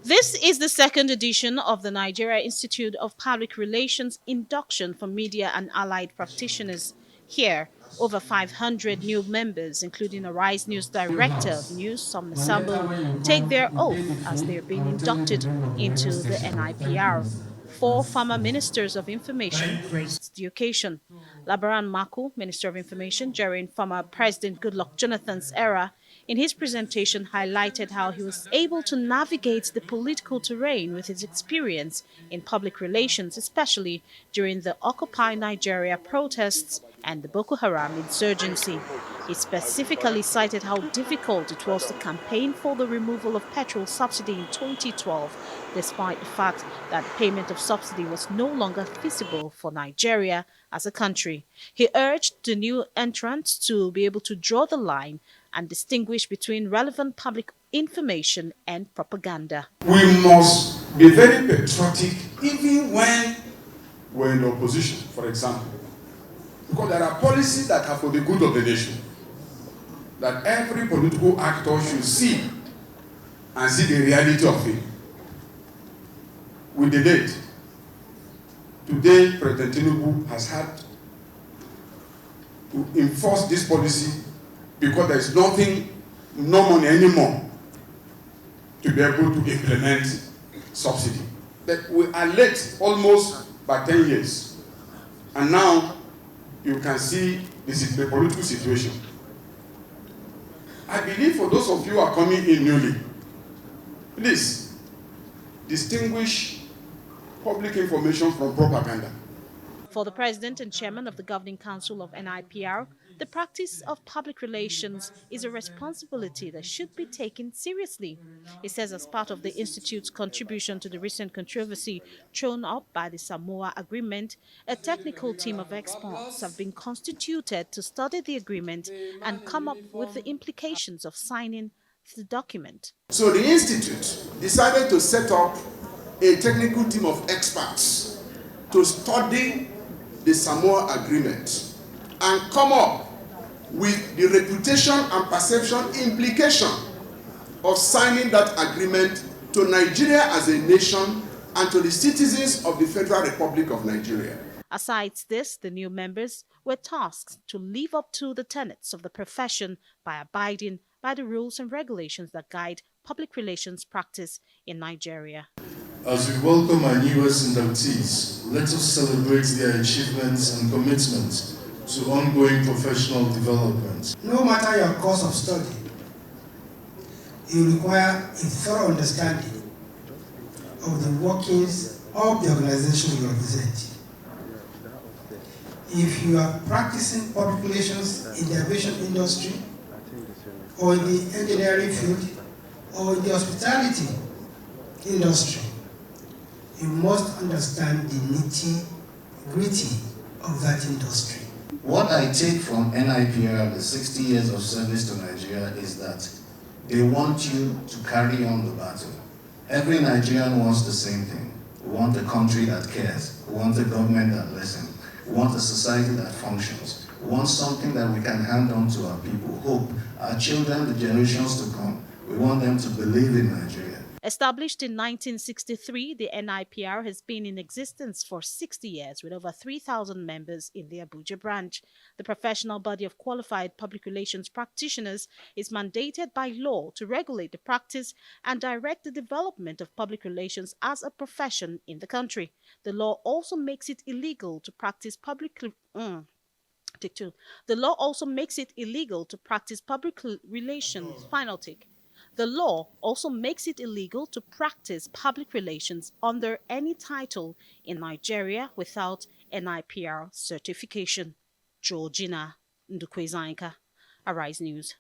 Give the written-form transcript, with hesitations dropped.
This is the second edition of the Nigeria Institute of Public Relations induction for media and allied practitioners. Here, over 500 new members, including Arise News Director of News, Som Sambo, take their oath as they are being inducted into the NIPR. Four former ministers of information graced the occasion. Labaran Maku, Minister of Information during former President Goodluck Jonathan's era, in his presentation highlighted how he was able to navigate the political terrain with his experience in public relations, especially during the Occupy Nigeria protests and the Boko Haram insurgency. He specifically cited how difficult it was to campaign for the removal of petrol subsidy in 2012, despite the fact that payment of subsidy was no longer feasible for Nigeria as a country. He urged the new entrants to be able to draw the line and distinguish between relevant public information and propaganda. We must be very patriotic even when we're in the opposition, for example. Because there are policies that are for the good of the nation, that every political actor should see and see the reality of it. We delayed. Today, President Tinubu has had to enforce this policy because there is no money anymore to be able to implement subsidy. But we are late almost by 10 years. And now you can see the political situation. I believe for those of you who are coming in newly, please distinguish public information from propaganda. For the President and Chairman of the Governing Council of NIPR, the practice of public relations is a responsibility that should be taken seriously. He says as part of the Institute's contribution to the recent controversy thrown up by the Samoa Agreement, a technical team of experts have been constituted to study the agreement and come up with the implications of signing the document. So the Institute decided to set up a technical team of experts to study the Samoa Agreement and come up with the reputation and perception implication of signing that agreement to Nigeria as a nation and to the citizens of the Federal Republic of Nigeria. Aside this, the new members were tasked to live up to the tenets of the profession by abiding by the rules and regulations that guide public relations practice in Nigeria. As we welcome our newest inductees, let us celebrate their achievements and commitment to ongoing professional development. No matter your course of study, you require a thorough understanding of the workings of the organization you represent. If you are practicing public relations in the aviation industry, or in the engineering field, or in the hospitality industry, you must understand the nitty-gritty of that industry. What I take from NIPR, the 60 years of service to Nigeria, is that they want you to carry on the battle. Every Nigerian wants the same thing. We want a country that cares. We want a government that listens. We want a society that functions. We want something that we can hand on to our people, hope, our children, the generations to come. We want them to believe in Nigeria. Established in 1963, the NIPR has been in existence for 60 years with over 3,000 members in the Abuja branch. The professional body of qualified public relations practitioners is mandated by law to regulate the practice and direct the development of public relations as a profession in the country. The law also makes it illegal to practice public relations. Final take. The law also makes it illegal to practice public relations under any title in Nigeria without NIPR certification. Georgina Ndukwezainka, Arise News.